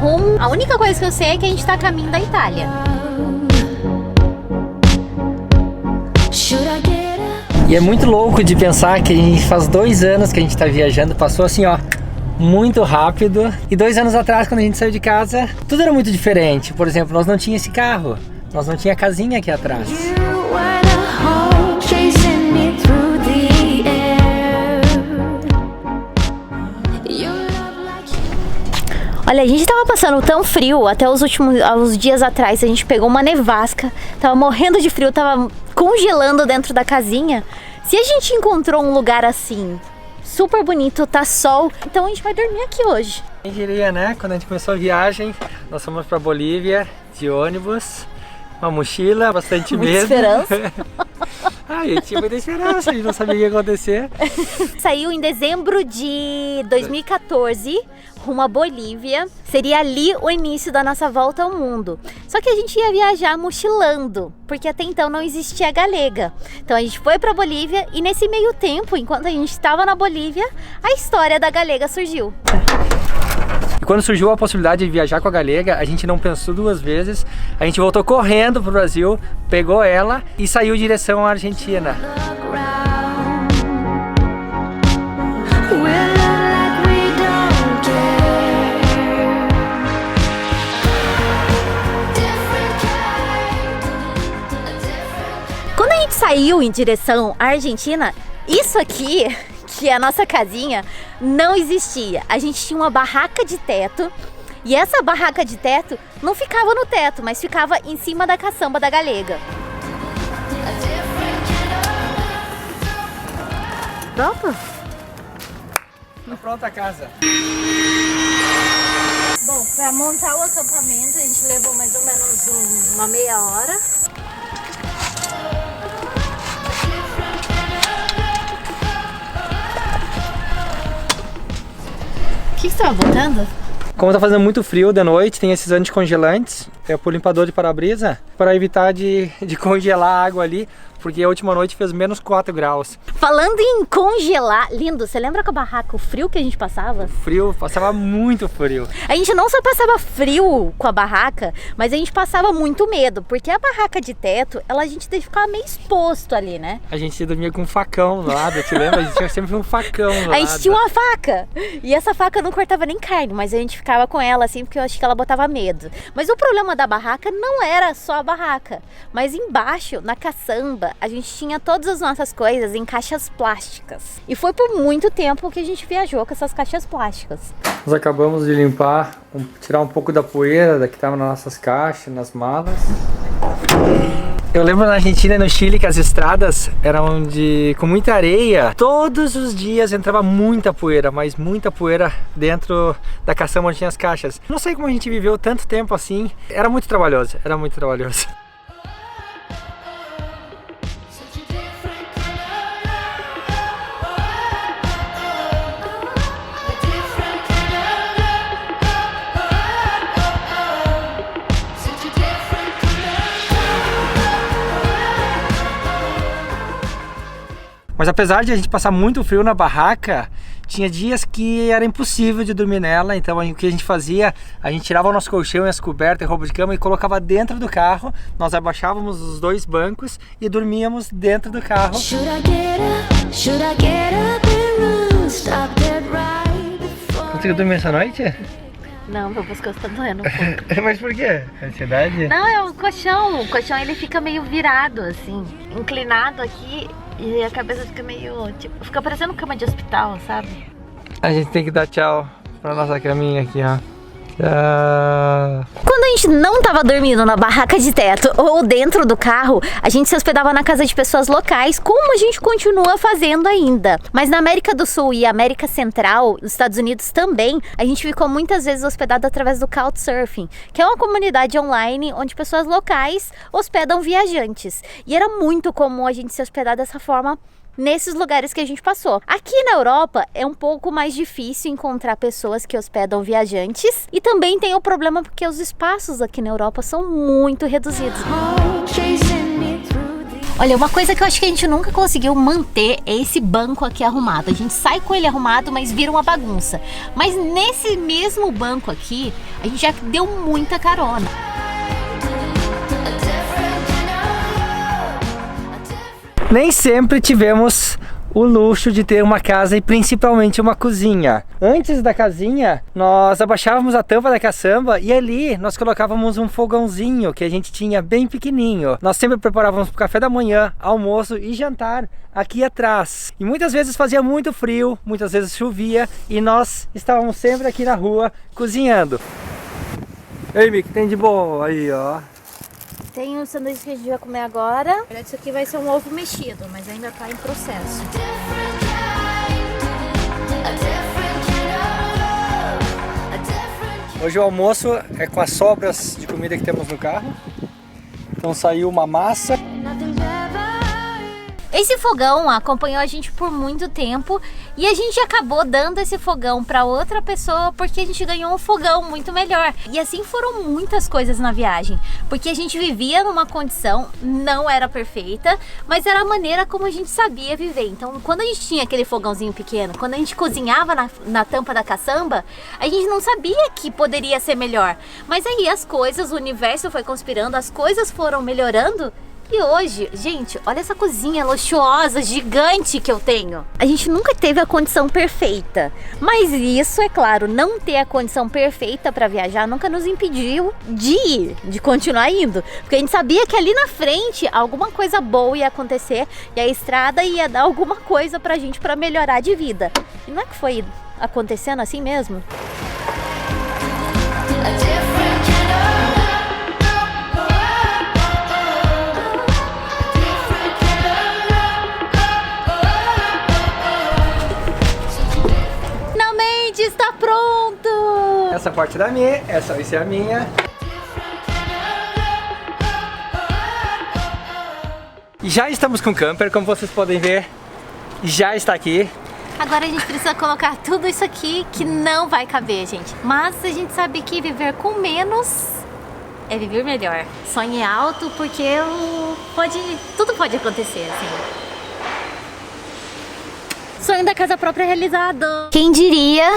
rumo. A única coisa que eu sei é que a gente tá a caminho da Itália. E é muito louco de pensar que a gente faz 2 anos que a gente tá viajando, passou assim, ó, muito rápido. E 2 anos atrás, quando a gente saiu de casa, tudo era muito diferente. Por exemplo, nós não tínhamos esse carro, nós não tínhamos a casinha aqui atrás. Olha, a gente tava passando tão frio, até uns dias atrás a gente pegou uma nevasca, tava morrendo de frio, tava congelando dentro da casinha. Se a gente encontrou um lugar assim, super bonito, tá sol, então a gente vai dormir aqui hoje. Quem diria, né? Quando a gente começou a viagem, nós fomos pra Bolívia de ônibus, uma mochila, bastante medo. Esperança. A gente tinha muita esperança, a gente não sabia o que ia acontecer. Saiu em dezembro de 2014, rumo à Bolívia. Seria ali o início da nossa volta ao mundo. Só que a gente ia viajar mochilando, porque até então não existia a Galega. Então a gente foi para Bolívia e nesse meio tempo, enquanto a gente estava na Bolívia, a história da Galega surgiu. E quando surgiu a possibilidade de viajar com a Galega, a gente não pensou 2 vezes. A gente voltou correndo pro Brasil, pegou ela e saiu em direção à Argentina. Quando a gente saiu em direção à Argentina, isso aqui, que é a nossa casinha, não existia. A gente tinha uma barraca de teto e essa barraca de teto não ficava no teto, mas ficava em cima da caçamba da Galega. Pronto? Tá pronta a casa. Bom, para montar o acampamento a gente levou mais ou menos uma meia hora. O que você estava botando? Como tá fazendo muito frio de noite, tem esses anticongelantes, é pro limpador de para-brisa, para evitar de congelar a água ali, porque a última noite fez menos 4 graus. Falando em congelar, lindo, você lembra com a barraca o frio que a gente passava? Frio, passava muito frio. A gente não só passava frio com a barraca, mas a gente passava muito medo, porque a barraca de teto, a gente ficava meio exposto ali, né? A gente dormia com um facão do lado, te lembra? A gente tinha sempre um facão do lado. A gente tinha uma faca, e essa faca não cortava nem carne, mas a gente ficava com ela assim, porque eu acho que ela botava medo. Mas o problema da barraca não era só a barraca, mas embaixo, na caçamba, a gente tinha todas as nossas coisas em caixas plásticas. E foi por muito tempo que a gente viajou com essas caixas plásticas. Nós acabamos de limpar, tirar um pouco da poeira que estava nas nossas caixas, nas malas. Eu lembro na Argentina e no Chile que as estradas eram com muita areia. Todos os dias entrava muita poeira, mas muita poeira dentro da caçamba onde tinha as caixas. Não sei como a gente viveu tanto tempo assim. Era muito trabalhoso, era muito trabalhoso. Mas apesar de a gente passar muito frio na barraca, tinha dias que era impossível de dormir nela. Então o que a gente fazia, a gente tirava o nosso colchão e as cobertas e roupa de cama e colocava dentro do carro. Nós abaixávamos os 2 bancos e dormíamos dentro do carro. Conseguiu dormir essa noite? Não, meu pescoço tá doendo um pouco. Mas por quê? Ansiedade? Não, é o colchão. O colchão ele fica meio virado, assim, inclinado aqui. E a cabeça fica meio, tipo, fica parecendo cama de hospital, sabe? A gente tem que dar tchau pra nossa caminha aqui, ó. Quando a gente não tava dormindo na barraca de teto ou dentro do carro, a gente se hospedava na casa de pessoas locais, como a gente continua fazendo ainda. Mas na América do Sul e América Central, nos Estados Unidos também, a gente ficou muitas vezes hospedado através do Couchsurfing, que é uma comunidade online onde pessoas locais hospedam viajantes. E era muito comum a gente se hospedar dessa forma nesses lugares que a gente passou. Aqui na Europa é um pouco mais difícil encontrar pessoas que hospedam viajantes e também tem o problema porque os espaços aqui na Europa são muito reduzidos. Olha, uma coisa que eu acho que a gente nunca conseguiu manter é esse banco aqui arrumado. A gente sai com ele arrumado, mas vira uma bagunça. Mas nesse mesmo banco aqui, a gente já deu muita carona. Nem sempre tivemos o luxo de ter uma casa e principalmente uma cozinha. Antes da casinha, nós abaixávamos a tampa da caçamba e ali nós colocávamos um fogãozinho que a gente tinha bem pequenininho. Nós sempre preparávamos o café da manhã, almoço e jantar aqui atrás. E muitas vezes fazia muito frio, muitas vezes chovia e nós estávamos sempre aqui na rua cozinhando. Ei, Mi, que tem de bom aí, ó? Tem um sanduíche que a gente vai comer agora. Isso aqui vai ser um ovo mexido, mas ainda tá em processo. Hoje o almoço é com as sobras de comida que temos no carro. Então saiu uma massa. Esse fogão acompanhou a gente por muito tempo e a gente acabou dando esse fogão para outra pessoa porque a gente ganhou um fogão muito melhor. E assim foram muitas coisas na viagem, porque a gente vivia numa condição, não era perfeita, mas era a maneira como a gente sabia viver. Então, quando a gente tinha aquele fogãozinho pequeno, quando a gente cozinhava na tampa da caçamba, a gente não sabia que poderia ser melhor. Mas aí as coisas, o universo foi conspirando, as coisas foram melhorando. E hoje, gente, olha essa cozinha luxuosa, gigante que eu tenho. A gente nunca teve a condição perfeita, mas isso, é claro, não ter a condição perfeita para viajar nunca nos impediu de ir, de continuar indo. Porque a gente sabia que ali na frente alguma coisa boa ia acontecer e a estrada ia dar alguma coisa pra gente para melhorar de vida. E não é que foi acontecendo assim mesmo? Está pronto! Essa parte da minha, essa vai ser a minha. E já estamos com o camper, como vocês podem ver, já está aqui. Agora a gente precisa colocar tudo isso aqui que não vai caber, gente. Mas a gente sabe que viver com menos é viver melhor. Sonhe alto porque tudo pode acontecer, assim. Sonho da casa própria realizado. Quem diria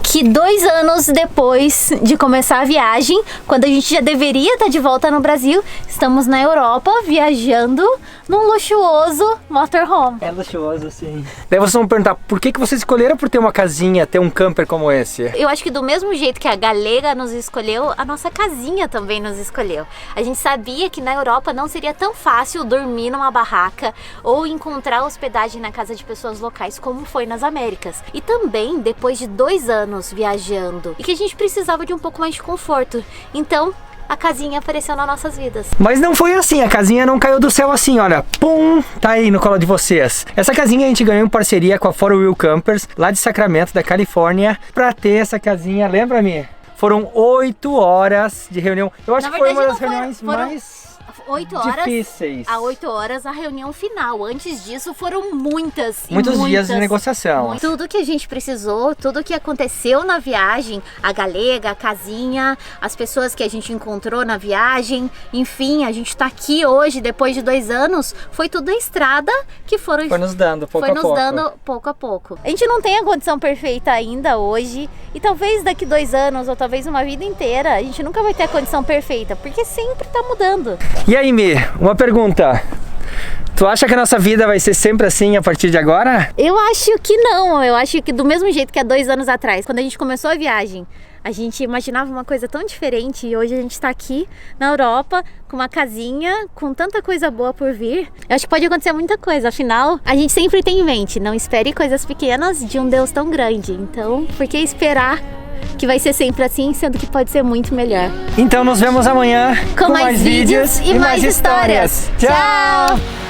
que 2 anos depois de começar a viagem, quando a gente já deveria estar de volta no Brasil, estamos na Europa viajando num luxuoso motorhome. É luxuoso, sim. Daí vocês vão perguntar, por que vocês escolheram por ter uma casinha, ter um camper como esse? Eu acho que do mesmo jeito que a galega nos escolheu, a nossa casinha também nos escolheu. A gente sabia que na Europa não seria tão fácil dormir numa barraca ou encontrar hospedagem na casa de pessoas locais como foi nas Américas. E também, depois de 2 anos viajando, e que a gente precisava de um pouco mais de conforto. Então, a casinha apareceu nas nossas vidas. Mas não foi assim, a casinha não caiu do céu assim, olha, pum, tá aí no colo de vocês. Essa casinha a gente ganhou em parceria com a 4Wheel Campers, lá de Sacramento, da Califórnia, pra ter essa casinha, lembra-me? Foram 8 horas de reunião. Eu acho que foi uma das reuniões mais 8 horas, difíceis. A 8 horas a reunião final. Antes disso foram muitos dias de negociação. Tudo que a gente precisou, tudo que aconteceu na viagem, a galega, a casinha, as pessoas que a gente encontrou na viagem, enfim, a gente tá aqui hoje depois de 2 anos, foi tudo a estrada que foi nos dando pouco a pouco. Foi nos dando pouco a pouco. A gente não tem a condição perfeita ainda hoje e talvez daqui 2 anos ou talvez uma vida inteira a gente nunca vai ter a condição perfeita, porque sempre tá mudando. E aí, Mi, uma pergunta. Tu acha que a nossa vida vai ser sempre assim a partir de agora? Eu acho que não. Eu acho que do mesmo jeito que há 2 anos atrás, quando a gente começou a viagem, a gente imaginava uma coisa tão diferente e hoje a gente tá aqui na Europa com uma casinha, com tanta coisa boa por vir. Eu acho que pode acontecer muita coisa, afinal, a gente sempre tem em mente, não espere coisas pequenas de um Deus tão grande. Então, por que esperar que vai ser sempre assim, sendo que pode ser muito melhor? Então nos vemos amanhã com mais vídeos e mais histórias. Tchau!